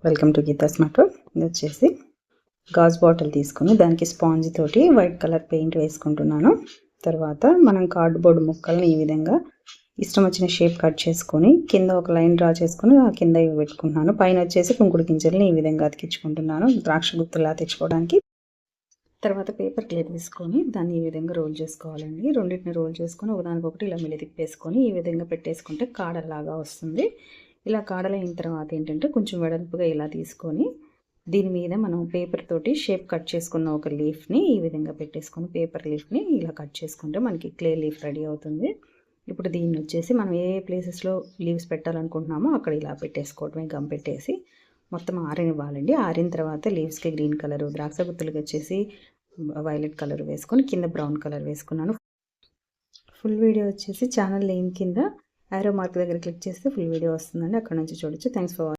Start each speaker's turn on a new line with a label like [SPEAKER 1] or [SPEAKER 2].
[SPEAKER 1] Welcome to Gita smart. ఇది వచ్చేసి గాజు బాటిల్ తీసుకుని దానికి స్పాంజ్ తోటి వైట్ కలర్ పెయింట్ వేసుకుంటున్నాను. తర్వాత మనం కార్డ్బోర్డ్ ముక్కల్ని ఈ విధంగా ఇష్టం వచ్చిన షేప్ కట్ చేసుకొని కింద ఒక లైన్ డ్రా చేసుకొని ఆ కింద ఇవి పెట్టుకుంటున్నాను. పైన వచ్చేసి కుంకుడు గింజల్ని ఈ విధంగా అతికించుకుంటున్నాను ద్రాక్ష గుత్తులా తెచ్చుకోవడానికి. తర్వాత పేపర్ క్లిప్ తీసుకొని దాన్ని ఈ విధంగా రోల్ చేసుకోవాలండి. రెండింటిని రోల్ చేసుకొని ఒకదానికొకటి ఇలా మెలి తిప్పేసుకొని ఈ విధంగా పెట్టేసుకుంటే కాడలాగా వస్తుంది. ఇలా కాడలైన తర్వాత ఏంటంటే కొంచెం వెడల్పుగా ఇలా తీసుకొని దీని మీద మనం పేపర్ తోటి షేప్ కట్ చేసుకున్న ఒక లీఫ్ని ఈ విధంగా పెట్టేసుకొని పేపర్ లీఫ్ని ఇలా కట్ చేసుకుంటే మనకి క్లే లీఫ్ రెడీ అవుతుంది. ఇప్పుడు దీన్ని వచ్చేసి మనం ఏ ప్లేసెస్లో లీవ్స్ పెట్టాలనుకుంటున్నామో అక్కడ ఇలా పెట్టేసుకోవడమే, గమ్ పెట్టేసి మొత్తం ఆరనివ్వాలండి. ఆరిన తర్వాత లీవ్స్కి గ్రీన్ కలరు, ద్రాక్ష గుత్తులకి వచ్చేసి వైలెట్ కలర్ వేసుకొని కింద బ్రౌన్ కలర్ వేసుకున్నాను. ఫుల్ వీడియో వచ్చేసి ఛానల్ లింక్ కింద యారో మార్క్ దగ్గర క్లిక్ చేస్తే ఫుల్ వీడియో వస్తుందండి, అక్కడ నుంచి చూడొచ్చు. Thanks for watching.